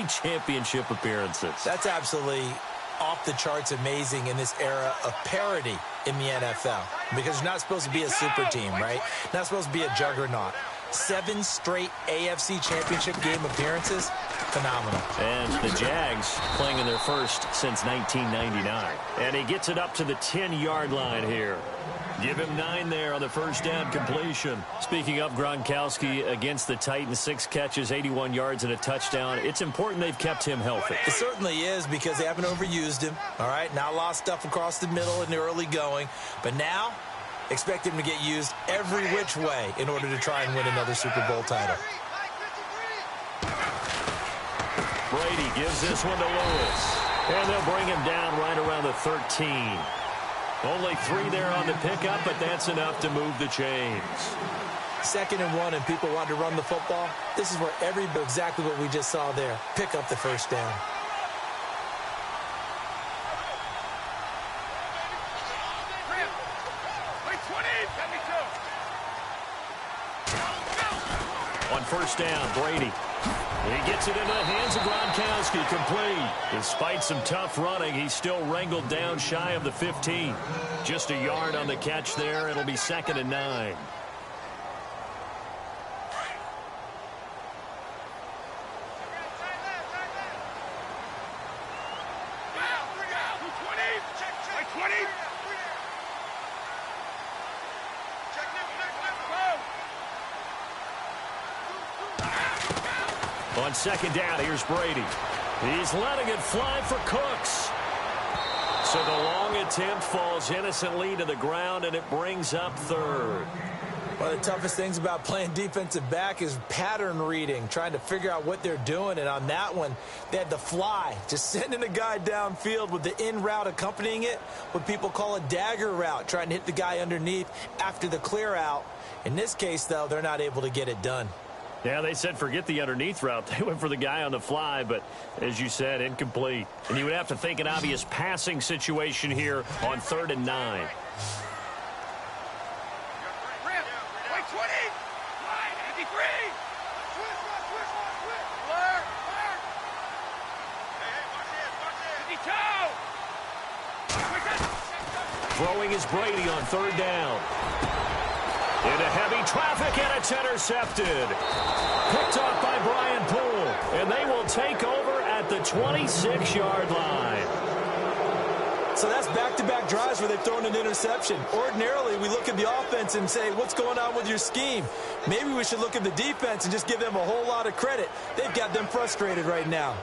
championship appearances. That's absolutely off the charts amazing in this era of parity in the NFL. Because you're not supposed to be a super team, right? Not supposed to be a juggernaut. 7 straight AFC championship game appearances. Phenomenal. And the Jags playing in their first since 1999. And he gets it up to the 10-yard line here. Give him 9 there on the first down completion. Speaking of Gronkowski against the Titans, 6 catches, 81 yards, and a touchdown. It's important they've kept him healthy. It certainly is because they haven't overused him. All right, not a lot of stuff across the middle in the early going. But now, expect him to get used every which way in order to try and win another Super Bowl title. Brady gives this one to Lewis. And they'll bring him down right around the 13. Only 3 there on the pickup, but that's enough to move the chains. 2nd and 1, and people want to run the football. This is where exactly what we just saw there. Pick up the first down. On first down, Brady. He gets it into the hands of Gronkowski, complete. Despite some tough running, he's still wrangled down shy of the 15. Just a yard on the catch there. It'll be 2nd and 9. On 2nd down, here's Brady. He's letting it fly for Cooks. So the long attempt falls innocently to the ground, and it brings up 3rd. One of the toughest things about playing defensive back is pattern reading, trying to figure out what they're doing. And on that one, they had the fly, just sending a guy downfield with the in route accompanying it, what people call a dagger route, trying to hit the guy underneath after the clear out. In this case, though, they're not able to get it done. Yeah, they said forget the underneath route. They went for the guy on the fly, but as you said, incomplete. And you would have to think an obvious passing situation here on 3rd and 9. Throwing is Brady on 3rd down. Into heavy traffic, and it's intercepted. Picked off by Brian Poole, and they will take over at the 26-yard line. So that's back-to-back drives where they've thrown an interception. Ordinarily, we look at the offense and say, what's going on with your scheme? Maybe we should look at the defense and just give them a whole lot of credit. They've got them frustrated right now.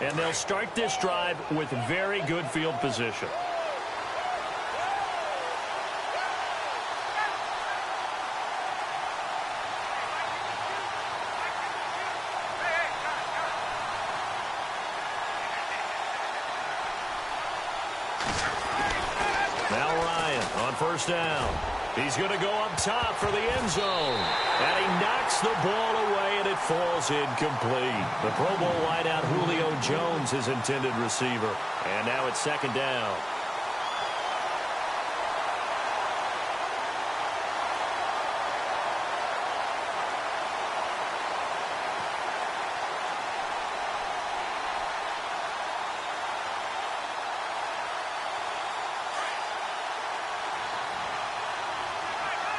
And they'll start this drive with very good field position. Now Ryan on first down. He's going to go up top for the end zone. And he knocks the ball away, and it falls incomplete. The Pro Bowl wideout Julio Jones, his intended receiver. And now it's 2nd down.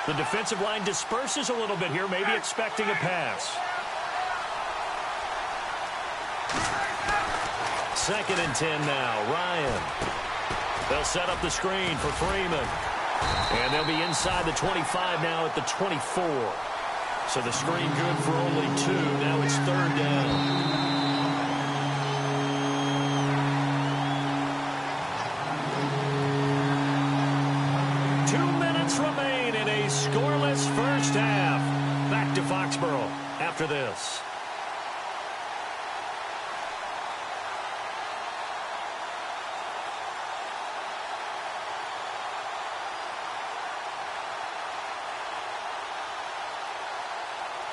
The defensive line disperses a little bit here, maybe expecting a pass. 2nd and 10 now. Ryan. They'll set up the screen for Freeman. And they'll be inside the 25 now at the 24. So the screen good for only 2. Now it's 3rd down. Remain in a scoreless first half. Back to Foxborough after this.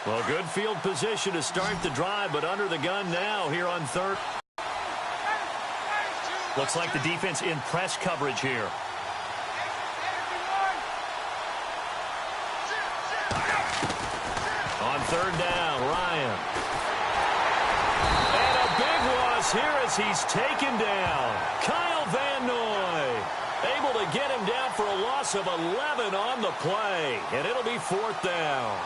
Well, good field position to start the drive, but under the gun now here on 3rd. Looks like the defense in press coverage here. third down, Ryan. And a big loss here as he's taken down. Kyle Van Noy able to get him down for a loss of 11 on the play. And it'll be fourth down.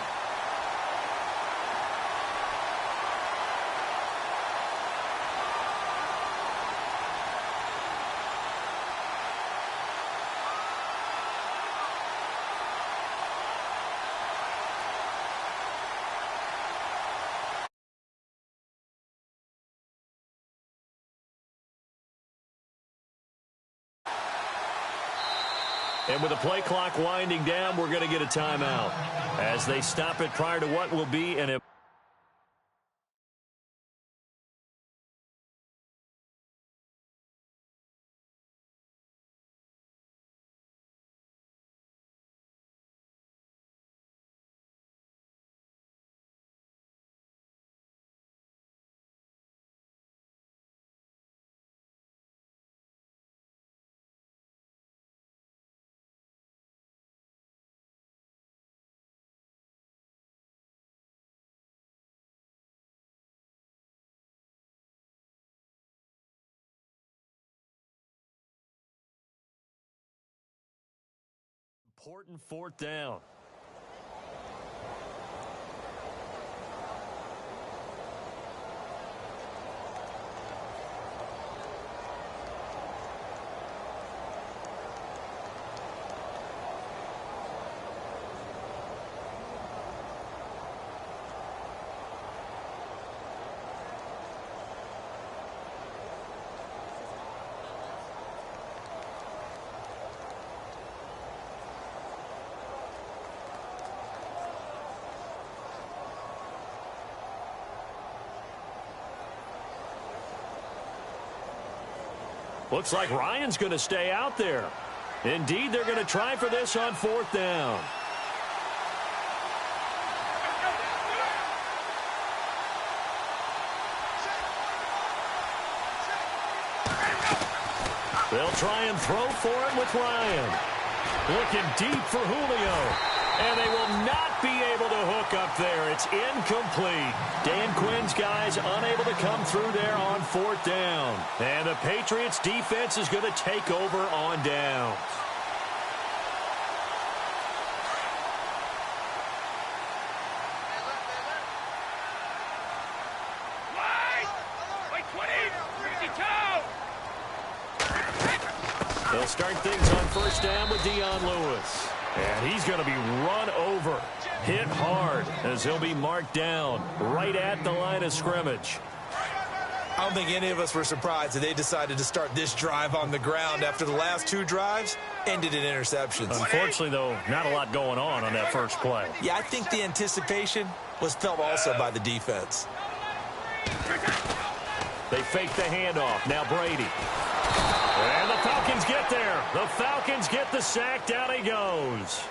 And with the play clock winding down, we're going to get a timeout as they stop it prior to what will be an... Important fourth down. Looks like Ryan's going to stay out there. Indeed, they're going to try for this on fourth down. They'll try and throw for it with Ryan. Looking deep for Julio. And they will not be able to hook up there. It's incomplete. Dan Quinn's guys unable to come through there on fourth down. And the Patriots defense is going to take over on downs. They'll start things on first down with Dion Lewis. And he's going to be run over, hit hard, as he'll be marked down right at the line of scrimmage. I don't think any of us were surprised that they decided to start this drive on the ground after the last two drives ended in interceptions. Unfortunately, though, not a lot going on that first play. Yeah, I think the anticipation was felt also by the defense. They fake the handoff. Now Brady. And the Falcons get there. The Falcons get the sack. Down he goes.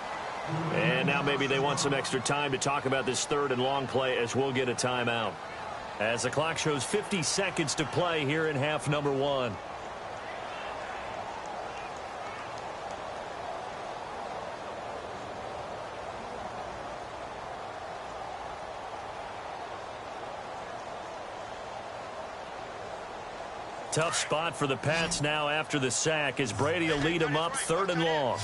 And now maybe they want some extra time to talk about this third and long play as we'll get a timeout. As the clock shows 50 seconds to play here in half number one. Tough spot for the Pats now after the sack as Brady will lead them up third and long.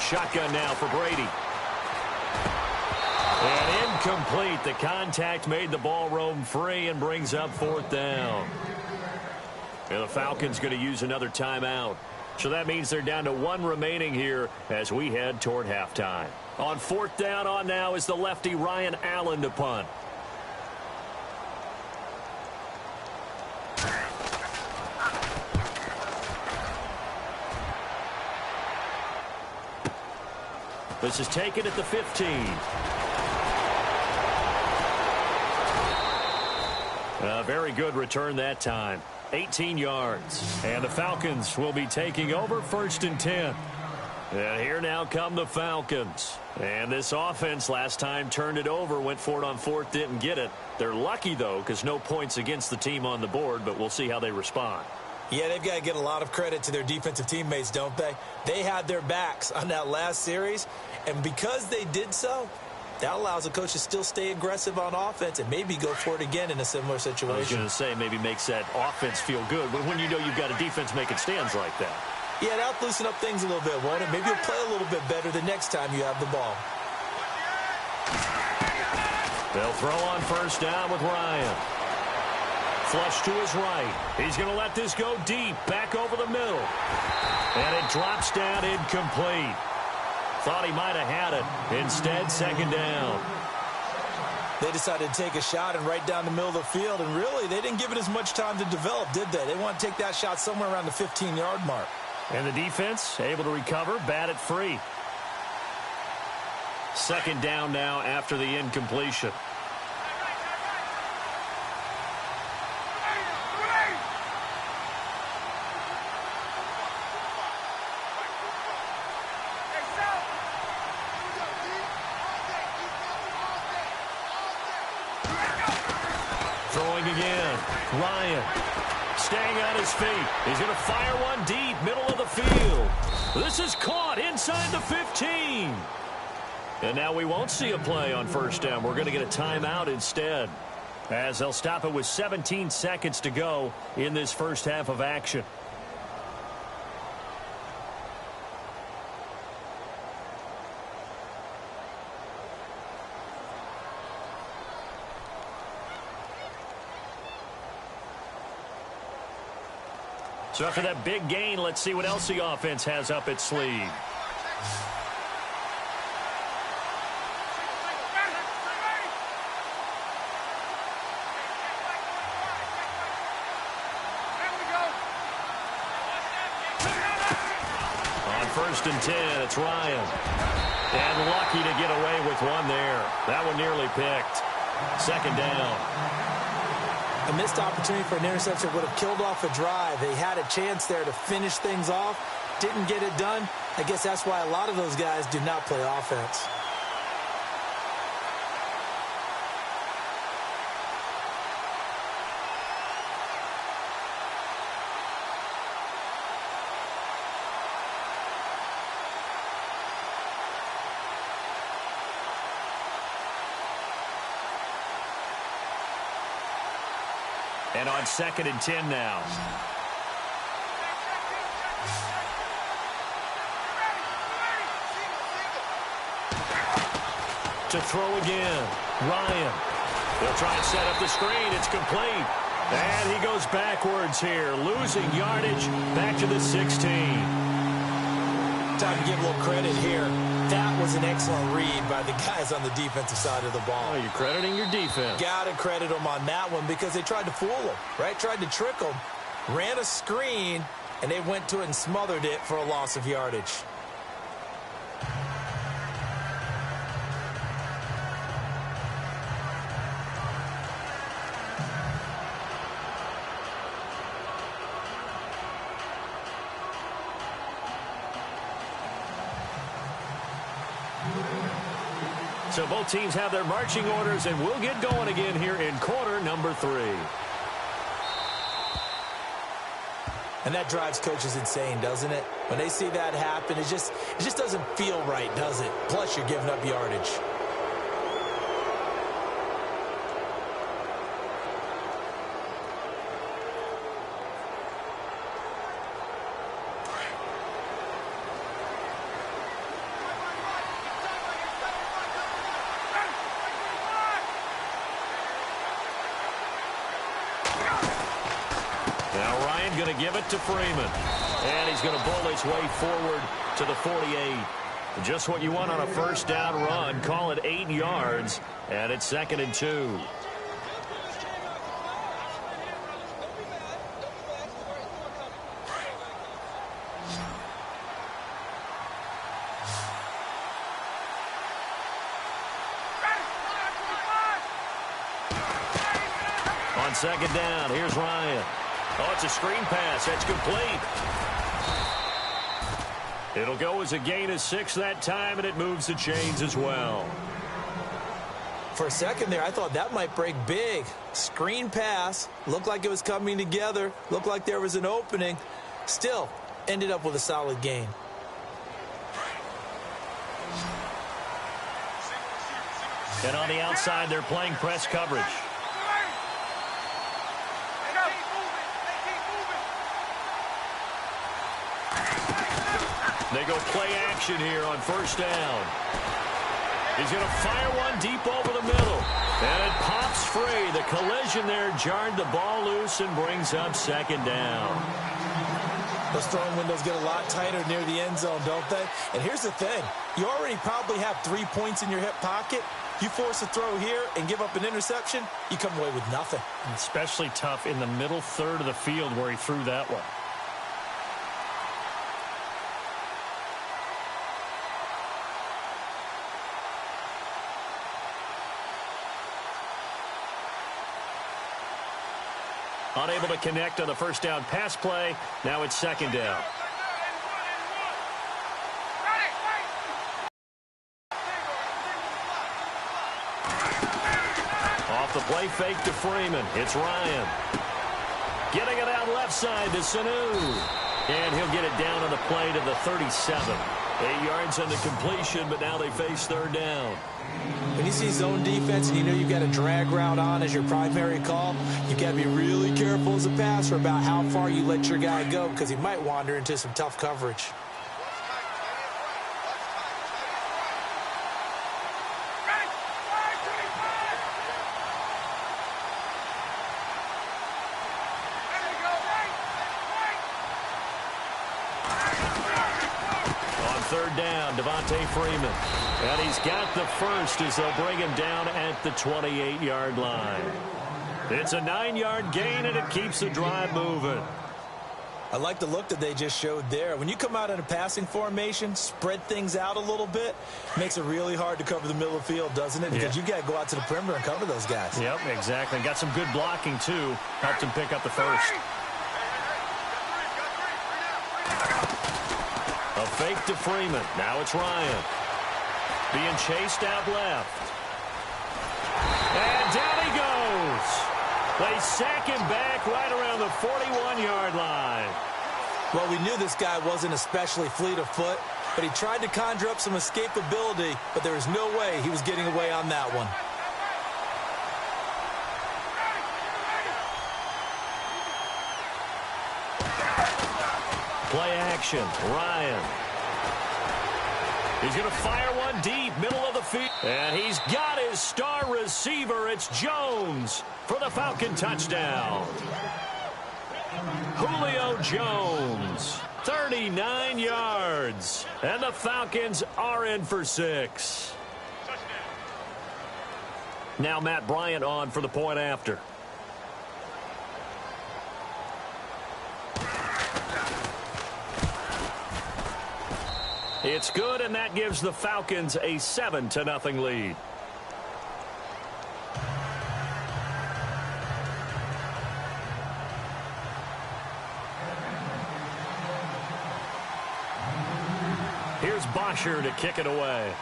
Shotgun now for Brady. And incomplete. The contact made the ball roam free and brings up fourth down. And the Falcons going to use another timeout. So that means they're down to one remaining here as we head toward halftime. On fourth down on now is the lefty Ryan Allen to punt. This is taken at the 15. A very good return that time. 18 yards. And the Falcons will be taking over first and 10. And here now come the Falcons. And this offense last time turned it over, went for it on fourth, didn't get it. They're lucky, though, because no points against the team on the board, but we'll see how they respond. Yeah, they've got to get a lot of credit to their defensive teammates, don't they? They had their backs on that last series, and because they did so, that allows the coach to still stay aggressive on offense and maybe go for it again in a similar situation. I was going to say maybe makes that offense feel good, but when you know you've got a defense making stands like that. Yeah, that'll loosen up things a little bit, won't it? Maybe you'll play a little bit better the next time you have the ball. They'll throw on first down with Ryan. Flush to his right. He's going to let this go deep, back over the middle. And it drops down incomplete. Thought he might have had it. Instead, second down. They decided to take a shot and right down the middle of the field, and really, they didn't give it as much time to develop, did they? They want to take that shot somewhere around the 15-yard mark. And the defense able to recover, bat it free. Second down now after the incompletion. Throwing again. Ryan staying on his feet. He's going to fire one deep, middle of the field. This is caught inside the 15. And now we won't see a play on first down. We're going to get a timeout instead, as they'll stop it with 17 seconds to go in this first half of action. So after that big gain, let's see what else the offense has up its sleeve. On first and 10, it's Ryan. And lucky to get away with one there. That one nearly picked. Second down. A missed opportunity for an interception would have killed off a drive. They had a chance there to finish things off. Didn't get it done. I guess that's why a lot of those guys do not play offense. And on second and 10 now. To throw again. Ryan. They'll try and set up the screen. It's complete. And he goes backwards here, losing yardage back to the 16. Time to give a little credit here. That was an excellent read by the guys on the defensive side of the ball. Oh, you're crediting your defense. Got to credit them on that one because they tried to fool them, right? Tried to trick them. Ran a screen, and they went to it and smothered it for a loss of yardage. So both teams have their marching orders, and we'll get going again here in quarter number 3. And that drives coaches insane, doesn't it? When they see that happen, it just doesn't feel right, does it? Plus, you're giving up yardage. Going to give it to Freeman. And he's going to bull his way forward to the 48. Just what you want on a first down run. Call it 8 yards. And it's second and 2. On second down, here's Ryan. Oh, it's a screen pass. That's complete. It'll go as a gain of 6 that time, and it moves the chains as well. For a second there, I thought that might break big. Screen pass. Looked like it was coming together. Looked like there was an opening. Still, ended up with a solid gain. And on the outside, they're playing press coverage. They go play action here on first down. He's going to fire one deep over the middle. And it pops free. The collision there jarred the ball loose and brings up second down. Those throwing windows get a lot tighter near the end zone, don't they? And here's the thing. You already probably have 3 points in your hip pocket. You force a throw here and give up an interception, you come away with nothing. And especially tough in the middle third of the field where he threw that one. Unable to connect on the first down pass play. Now it's second down. Off the play fake to Freeman. It's Ryan. Getting it out left side to Sanu. And he'll get it down on the play to the 37. 8 yards on the completion, but now they face third down. When you see zone defense and you know you've got a drag route on as your primary call, you've got to be really careful as a passer about how far you let your guy go because he might wander into some tough coverage. Third down, Devontae Freeman. And he's got the first as they'll bring him down at the 28-yard line. It's a 9-yard gain, and it keeps the drive moving. I like the look that they just showed there. When you come out in a passing formation, spread things out a little bit, makes it really hard to cover the middle of the field, doesn't it? Because you got to go out to the perimeter and cover those guys. Yep, exactly. Got some good blocking, too. Helped him pick up the first. A fake to Freeman. Now it's Ryan. Being chased out left. And down he goes. They sack him back right around the 41-yard line. Well, we knew this guy wasn't especially fleet of foot, but he tried to conjure up some escapability, but there was no way he was getting away on that one. Play action. Ryan. He's going to fire one deep, middle of the field. And he's got his star receiver. It's Jones for the Falcon touchdown. Julio Jones, 39 yards. And the Falcons are in for 6. Now Matt Bryant on for the point after. It's good, and that gives the Falcons a 7-0 lead. Here's Bosher to kick it away.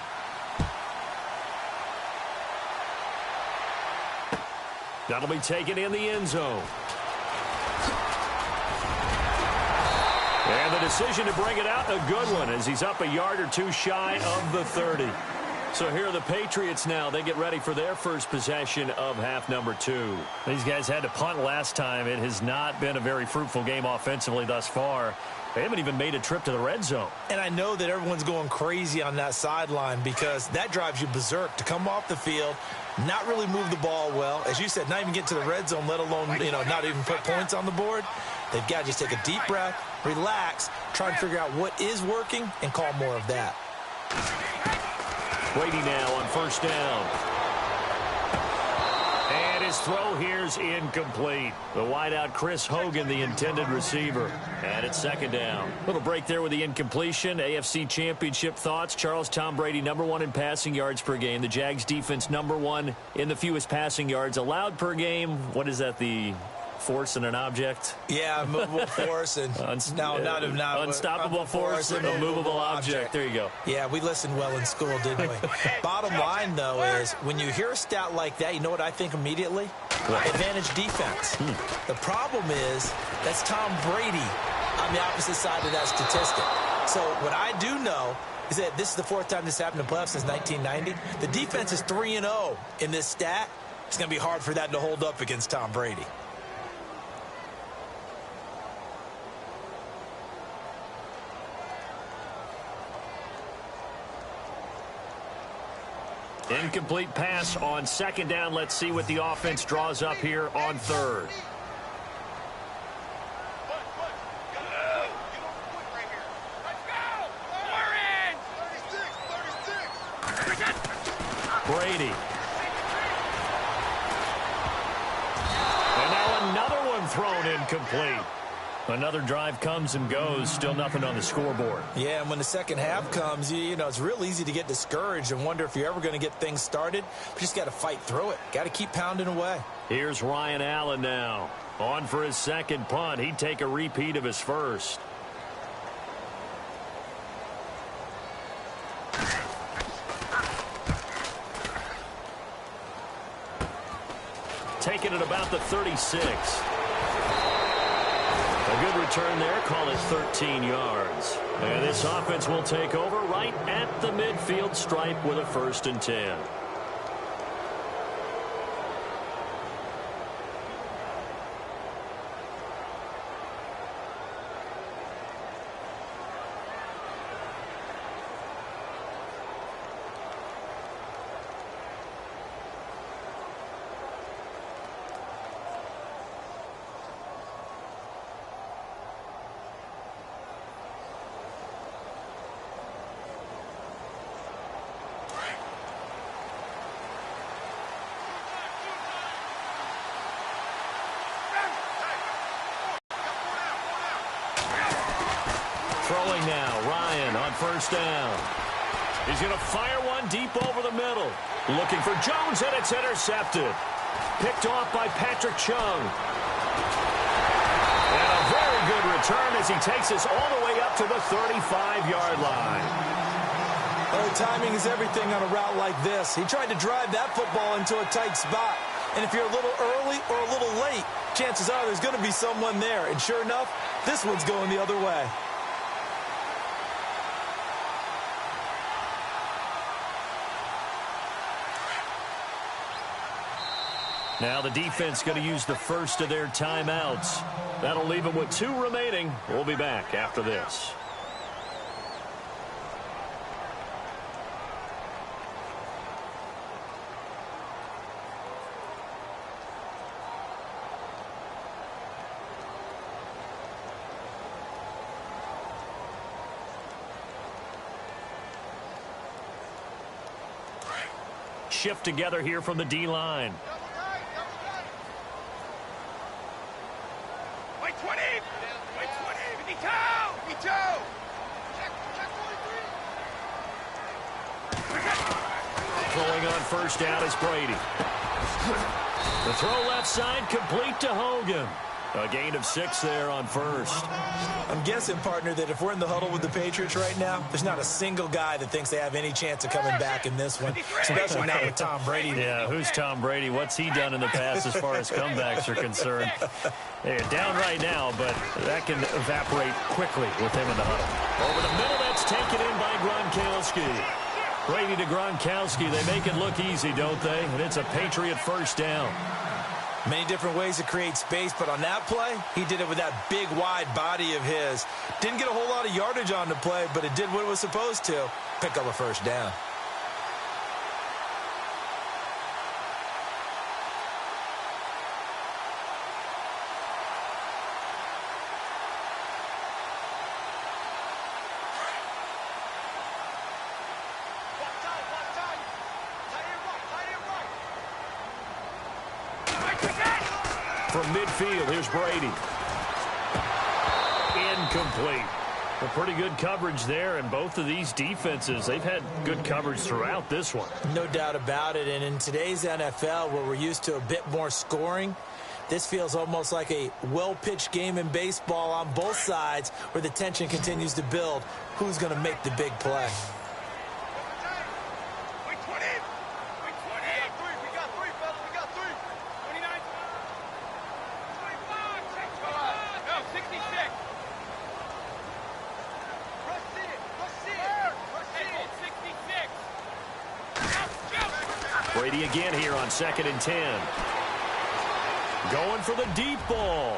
That'll be taken in the end zone. And the decision to bring it out, a good one, as he's up a yard or two shy of the 30. So here are the Patriots now. They get ready for their first possession of half number 2. These guys had to punt last time. It has not been a very fruitful game offensively thus far. They haven't even made a trip to the red zone. And I know that everyone's going crazy on that sideline because that drives you berserk to come off the field, not really move the ball well. As you said, not even get to the red zone, let alone, not even put points on the board. They've got to just take a deep breath, relax, try and figure out what is working, and call more of that. Brady now on first down. And his throw here's incomplete. The wideout Chris Hogan, the intended receiver. And it's second down. Little break there with the incompletion. AFC Championship thoughts. Charles Tom Brady, #1 in passing yards per game. The Jags defense #1 in the fewest passing yards allowed per game. What is that, the force and an object. Yeah, movable force and unstoppable force and a movable object. There you go. Yeah, we listened well in school, didn't we? Bottom line, though, is when you hear a stat like that, you know what I think immediately? What? Advantage defense. The problem is that's Tom Brady on the opposite side of that statistic. So what I do know is that this is the fourth time this happened in playoffs since 1990. The defense is 3-0 in this stat. It's going to be hard for that to hold up against Tom Brady. Incomplete pass on second down. Let's see what the offense draws up here on third. Brady. And now another one thrown incomplete. Another drive comes and goes, still nothing on the scoreboard. Yeah, and when the second half comes, you know, it's real easy to get discouraged and wonder if you're ever going to get things started. But you just got to fight through it. Got to keep pounding away. Here's Ryan Allen now. On for his second punt. He'd take a repeat of his first. Taking it about the 36. A good return there, call it 13 yards. And this offense will take over right at the midfield stripe with a 1st and 10. Throwing now, Ryan on 1st down. He's going to fire one deep over the middle. Looking for Jones, and it's intercepted. Picked off by Patrick Chung. And a very good return as he takes us all the way up to the 35-yard line. Oh, timing is everything on a route like this. He tried to drive that football into a tight spot. And if you're a little early or a little late, chances are there's going to be someone there. And sure enough, this one's going the other way. Now the defense going to use the first of their timeouts. That'll leave them with 2 remaining. We'll be back after this. Shift together here from the D-line. Throwing on 1st down is Brady. The throw left side complete to Hogan. A gain of 6 there on 1st. I'm guessing, partner, that if we're in the huddle with the Patriots right now, there's not a single guy that thinks they have any chance of coming back in this one, especially not with Tom Brady. Yeah, who's Tom Brady? What's he done in the past as far as comebacks are concerned? They're down right now, but that can evaporate quickly with him in the huddle. Over the middle, that's taken in by Gronkowski. Brady to Gronkowski. They make it look easy, don't they? And it's a Patriot 1st down. Many different ways to create space, but on that play, he did it with that big, wide body of his. Didn't get a whole lot of yardage on the play, but it did what it was supposed to. Pick up a 1st down. From midfield, here's Brady. Incomplete. Well, pretty good coverage there, and both of these defenses, they've had good coverage throughout this one. No doubt about it, and in today's NFL, where we're used to a bit more scoring, This feels almost like a well-pitched game in baseball on both sides where the tension continues to build. Who's going to make the big play? Brady again here on 2nd and 10. Going for the deep ball.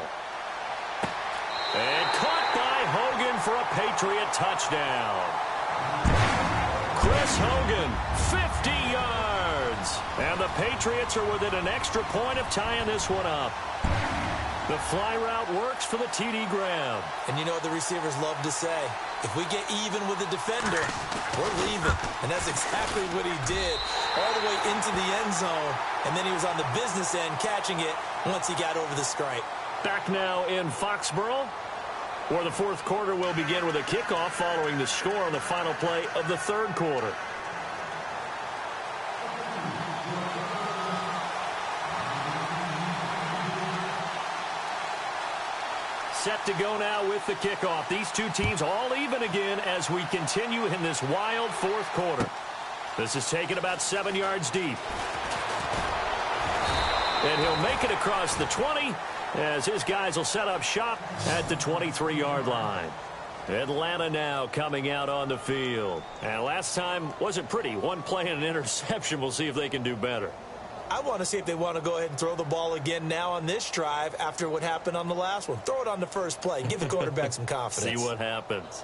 And caught by Hogan for a Patriot touchdown. Chris Hogan, 50 yards. And the Patriots are within an extra point of tying this one up. The fly route works for the TD grab. And you know what the receivers love to say? If we get even with the defender, we're leaving. And that's exactly what he did all the way into the end zone. And then he was on the business end catching it once he got over the stripe. Back now in Foxborough, where the fourth quarter will begin with a kickoff following the score on the final play of the third quarter. Set to go now with the kickoff. These two teams all even again as we continue in this wild fourth quarter. This is taken about 7 yards deep. And he'll make it across the 20 as his guys will set up shop at the 23-yard line. Atlanta now coming out on the field. And last time wasn't pretty. One play and an interception. We'll see if they can do better. I want to see if they want to go ahead and throw the ball again now on this drive after what happened on the last one. Throw it on the first play. Give the quarterback some confidence. See what happens.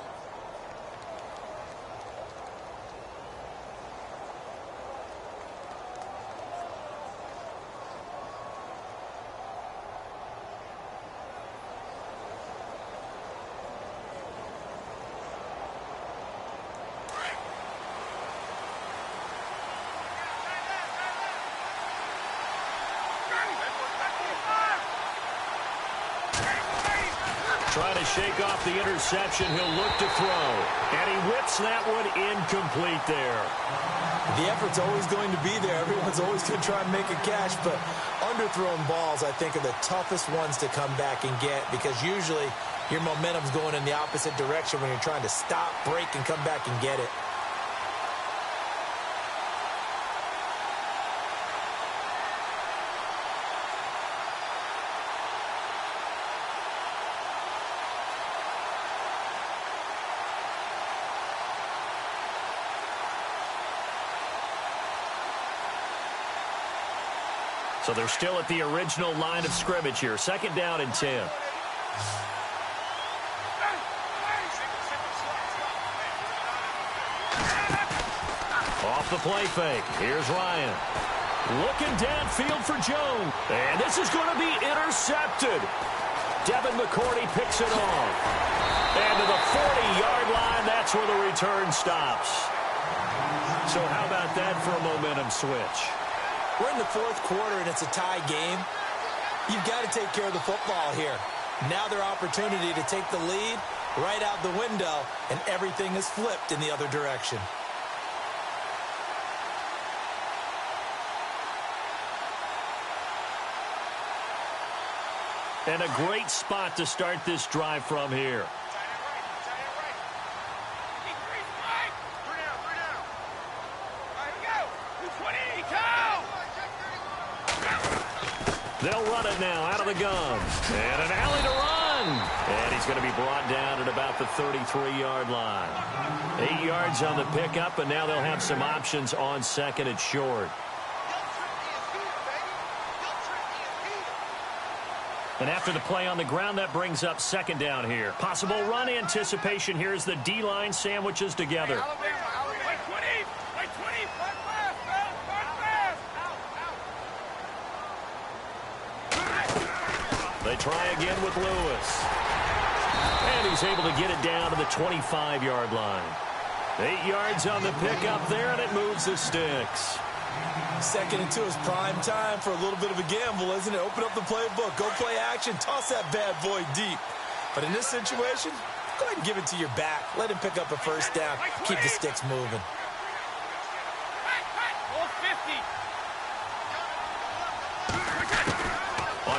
Trying to shake off the interception. He'll look to throw. And he whips that one incomplete there. The effort's always going to be there. Everyone's always going to try and make a catch. But underthrown balls, I think, are the toughest ones to come back and get because usually your momentum's going in the opposite direction when you're trying to stop, break, and come back and get it. So they're still at the original line of scrimmage here. 2nd down and 10. Off the play fake. Here's Ryan. Looking downfield for Jones. And this is going to be intercepted. Devin McCourty picks it off. And to the 40-yard line, that's where the return stops. So how about that for a momentum switch? We're in the fourth quarter, and it's a tie game. You've got to take care of the football here. Now their opportunity to take the lead right out the window, and everything is flipped in the other direction. And a great spot to start this drive from here. They'll run it now out of the gun. And an alley to run. And he's going to be brought down at about the 33-yard line. 8 yards on the pickup, and now they'll have some options on 2nd and short. And after the play on the ground, that brings up 2nd down here. Possible run anticipation here as the D-line sandwiches together. They try again with Lewis. And he's able to get it down to the 25-yard line. 8 yards on the pickup there, and it moves the sticks. 2nd and 2 is prime time for a little bit of a gamble, isn't it? Open up the playbook, go play action, toss that bad boy deep. But in this situation, go ahead and give it to your back. Let him pick up a first down. Keep the sticks moving.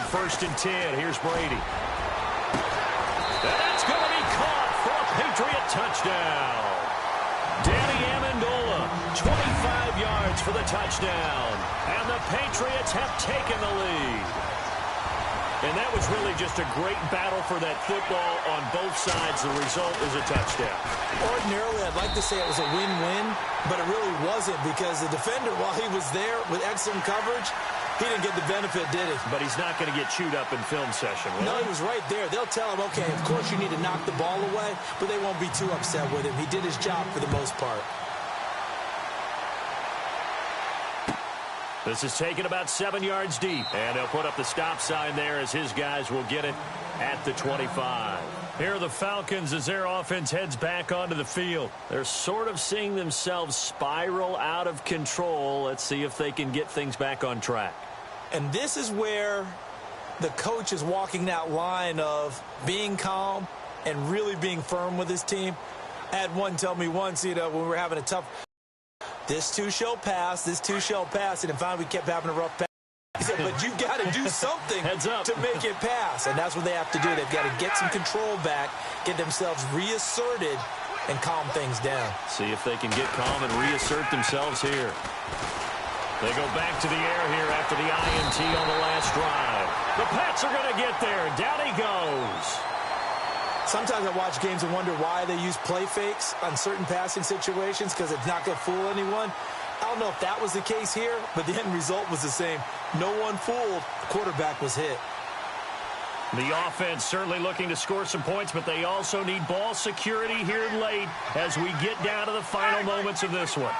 1st and 10. Here's Brady. And that's going to be caught for a Patriot touchdown. Danny Amendola, 25 yards for the touchdown. And the Patriots have taken the lead. And that was really just a great battle for that football on both sides. The result is a touchdown. Ordinarily, I'd like to say it was a win-win, but it really wasn't because the defender, while he was there with excellent coverage, he didn't get the benefit, did he? But he's not going to get chewed up in film session, will No, he? he was right there. They'll tell him, okay, of course you need to knock the ball away, but they won't be too upset with him. He did his job for the most part. This is taken about 7 yards deep, and they'll put up the stop sign there as his guys will get it at the 25. Here are the Falcons as their offense heads back onto the field. They're sort of seeing themselves spiral out of control. Let's see if they can get things back on track. And this is where the coach is walking that line of being calm and really being firm with his team. I had one tell me once, when we were having a tough... This too shall pass, this too shall pass. And finally, we kept having a rough pass. He said, but you got to do something to make it pass. And that's what they have to do. They've got to get some control back, get themselves reasserted, and calm things down. See if they can get calm and reassert themselves here. They go back to the air here after the INT on the last drive. The Pats are going to get there. Down he goes. Sometimes I watch games and wonder why they use play fakes on certain passing situations because it's not going to fool anyone. I don't know if that was the case here, but the end result was the same. No one fooled. The quarterback was hit. The offense certainly looking to score some points, but they also need ball security here late as we get down to the final moments of this one.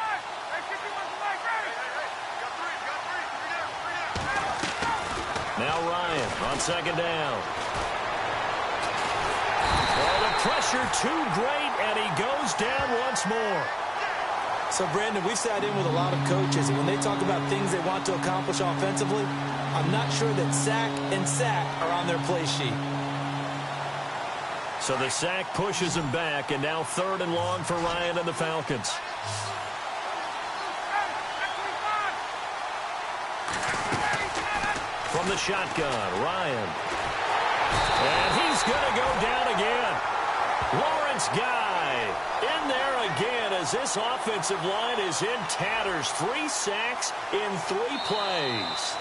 Now Ryan on 2nd down. Oh, the pressure too great, and he goes down once more. So, Brandon, we've sat in with a lot of coaches, and when they talk about things they want to accomplish offensively, I'm not sure that sack and sack are on their play sheet. So the sack pushes him back, and now 3rd and long for Ryan and the Falcons. From the shotgun, Ryan. And he's going to go down again. Lawrence Guy in there again as this offensive line is in tatters. 3 sacks in 3 plays.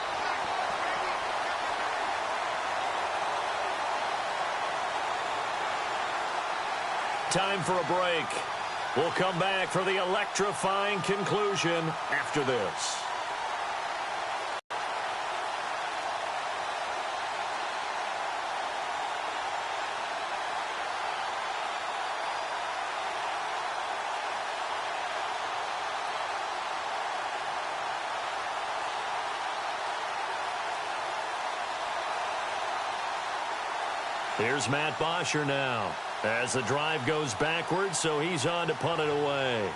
Time for a break. We'll come back for the electrifying conclusion after this. Here's Matt Bosher now as the drive goes backwards, so he's on to punt it away.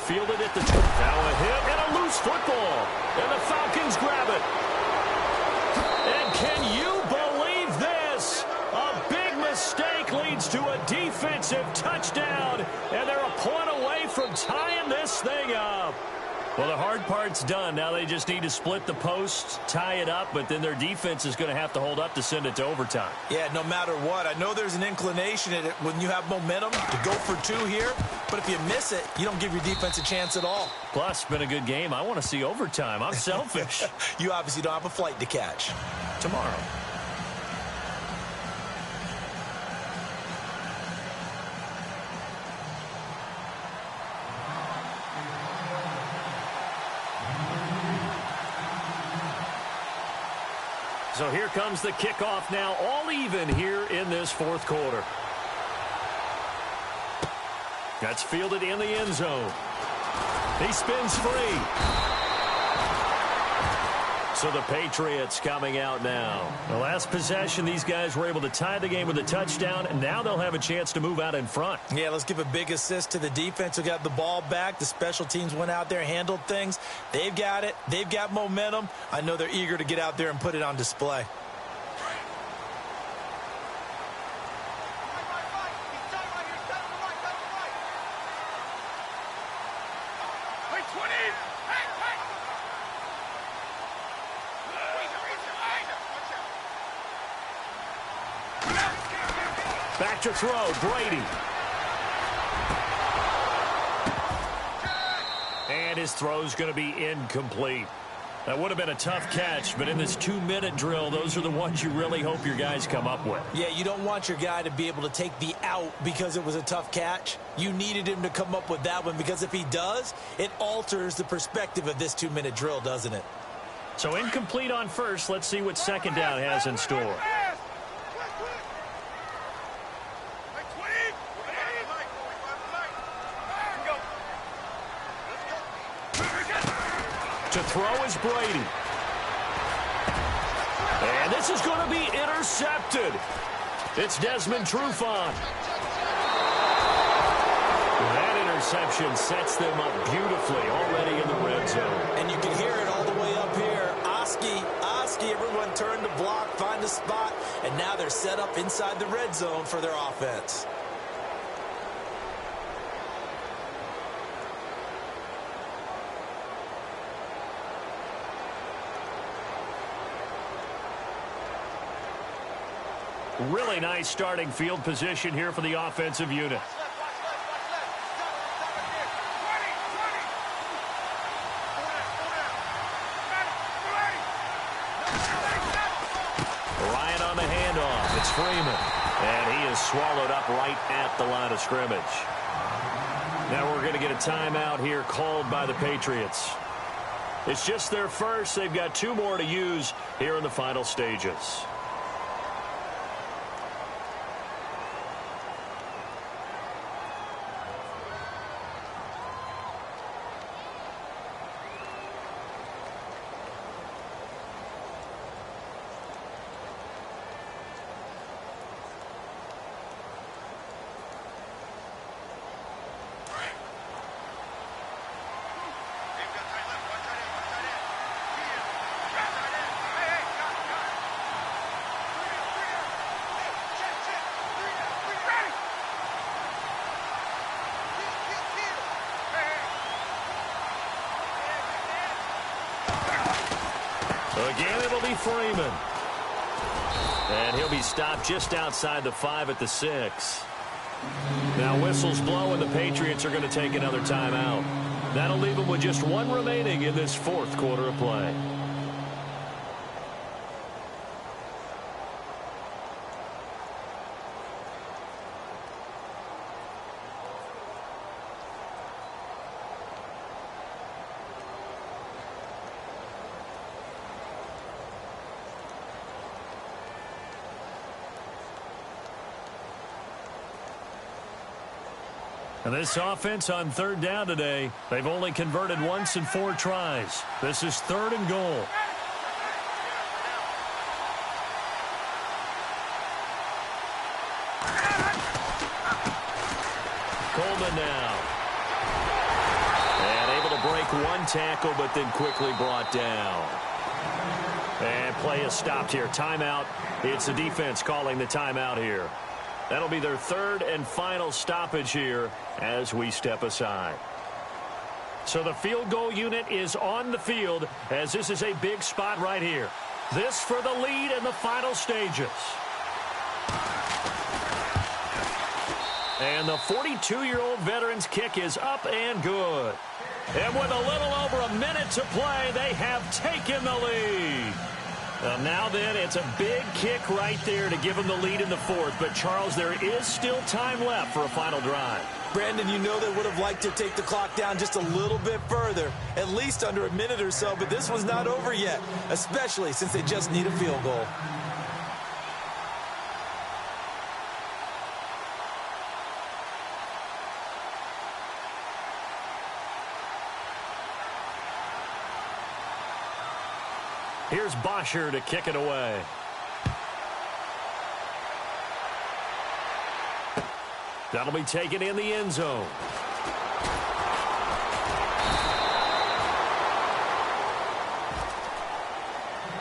Fielded at the turn. Now a hit and a loose football. And the Falcons grab it. And can you believe this? A big mistake leads to a defensive touchdown. And they're a point away from tying this thing up. Well, the hard part's done. Now they just need to split the posts, tie it up, but then their defense is going to have to hold up to send it to overtime. Yeah, no matter what. I know there's an inclination in it when you have momentum to go for 2 here, but if you miss it, you don't give your defense a chance at all. Plus, it's been a good game. I want to see overtime. I'm selfish. You obviously don't have a flight to catch. Tomorrow. So here comes the kickoff now, all even here in this 4th quarter. That's fielded in the end zone. He spins free. So the Patriots coming out now. The last possession, these guys were able to tie the game with a touchdown, and now they'll have a chance to move out in front. Yeah, let's give a big assist to the defense who got the ball back. The special teams went out there, handled things. They've got it. They've got momentum. I know they're eager to get out there and put it on display. Back to throw, Brady. And his throw's going to be incomplete. That would have been a tough catch, but in this 2-minute drill, those are the ones you really hope your guys come up with. Yeah, you don't want your guy to be able to take the out because it was a tough catch. You needed him to come up with that one, because if he does, it alters the perspective of this 2-minute drill, doesn't it? So incomplete on first. Let's see what second down has in store. To throw is Brady. And this is going to be intercepted. It's Desmond Trufant. That interception sets them up beautifully already in the red zone. And you can hear it all the way up here. Oski, everyone turned to block, find a spot, and now they're set up inside the red zone for their offense. Really nice starting field position here for the offensive unit. Ryan on the handoff. It's Freeman. And he is swallowed up right at the line of scrimmage. Now we're going to get a timeout here called by the Patriots. It's just their first. They've got 2 more to use here in the final stages. Again, it'll be Freeman. And he'll be stopped just outside the 5 at the 6. Now whistles blow, and the Patriots are going to take another timeout. That'll leave them with just 1 remaining in this 4th quarter of play. And this offense on 3rd down today, they've only converted once in 4 tries. This is 3rd and goal. Coleman now. And able to break 1 tackle, but then quickly brought down. And play is stopped here. Timeout. It's the defense calling the timeout here. That'll be their 3rd and final stoppage here as we step aside. So the field goal unit is on the field, as this is a big spot right here. This for the lead in the final stages. And the 42-year-old veteran's kick is up and good. And with a little over a minute to play, they have taken the lead. Now then, it's a big kick right there to give them the lead in the 4th. But, Charles, there is still time left for a final drive. Brandon, you know they would have liked to take the clock down just a little bit further, at least under a minute or so. But this one's not over yet, especially since they just need a field goal. Here's Bosher to kick it away. That'll be taken in the end zone.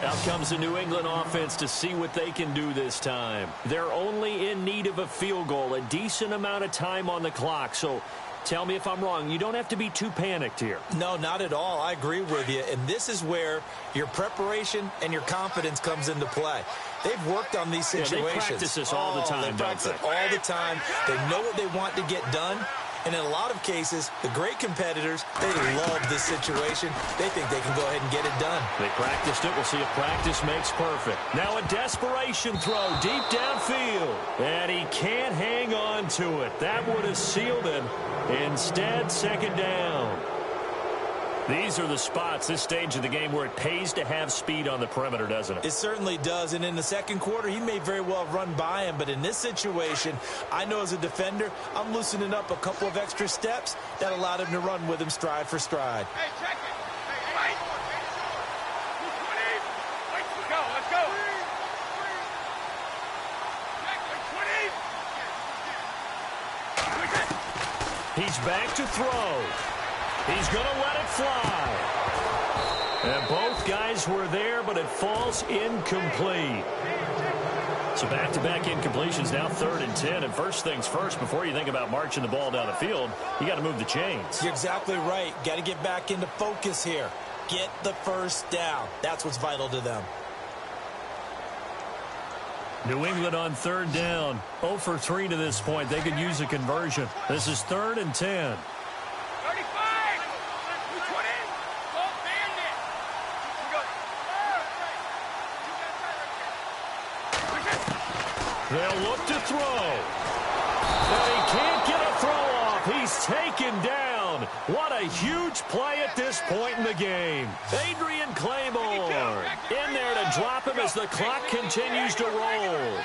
Out comes the New England offense to see what they can do this time. They're only in need of a field goal, a decent amount of time on the clock. So tell me if I'm wrong, you don't have to be too panicked here. No, not at all. I agree with you. And this is where your preparation and your confidence comes into play. They've worked on these situations. Yeah, they practice this all the time, they practice it all the time. They know what they want to get done. And in a lot of cases, the great competitors, they love this situation. They think they can go ahead and get it done. They practiced it. We'll see if practice makes perfect. Now a desperation throw deep downfield. And he can't hang on to it. That would have sealed it. Instead, second down. These are the spots, this stage of the game, where it pays to have speed on the perimeter, doesn't it? It certainly does. And in the second quarter, he may very well run by him. But in this situation, I know as a defender, I'm loosening up a couple of extra steps that allowed him to run with him stride for stride. Hey, check it. Hey, let's go. Let's go. He's back to throw. He's going to let it fly. And both guys were there, but it falls incomplete. So back-to-back incompletions, now 3rd and 10. And first things first, before you think about marching the ball down the field, you got to move the chains. You're exactly right. Got to get back into focus here. Get the first down. That's what's vital to them. New England on 3rd down. 0 for 3 to this point. They could use a conversion. This is 3rd and 10. They'll look to throw. And he can't get a throw off. He's taken down. What a huge play at this point in the game. Adrian Claiborne in there to drop him as the clock continues to roll.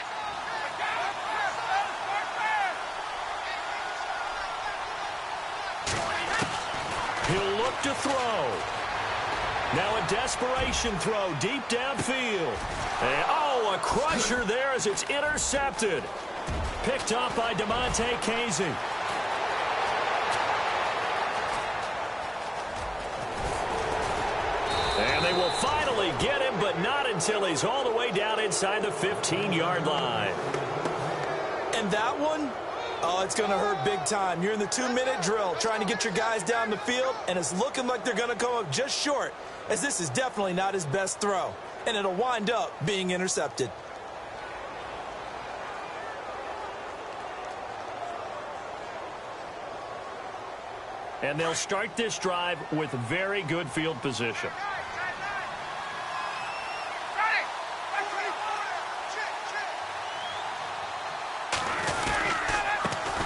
He'll look to throw. Now a desperation throw deep downfield. And, a crusher there as it's intercepted. Picked up by DeMonte Casey. And they will finally get him, but not until he's all the way down inside the 15-yard line. And that one, it's going to hurt big time. You're in the 2-minute drill trying to get your guys down the field, and it's looking like they're going to come up just short, as this is definitely not his best throw. And it'll wind up being intercepted. And they'll start this drive with very good field position.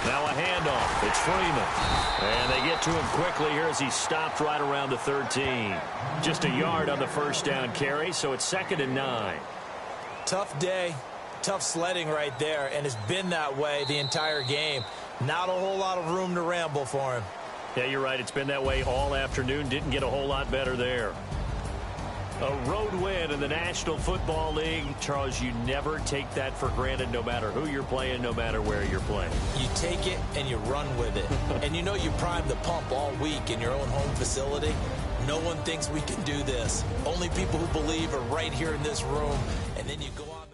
Now a handoff. It's Freeman. And they get to him quickly here as he's stopped right around the 13. Just a yard on the first down carry, so it's 2nd and 9. Tough day, tough sledding right there, and it's been that way the entire game. Not a whole lot of room to ramble for him. Yeah, you're right. It's been that way all afternoon. Didn't get a whole lot better there. A road win in the National Football League. Charles, you never take that for granted, no matter who you're playing, no matter where you're playing. You take it and you run with it. And you know you prime the pump all week in your own home facility. No one thinks we can do this. Only people who believe are right here in this room. And then you go out.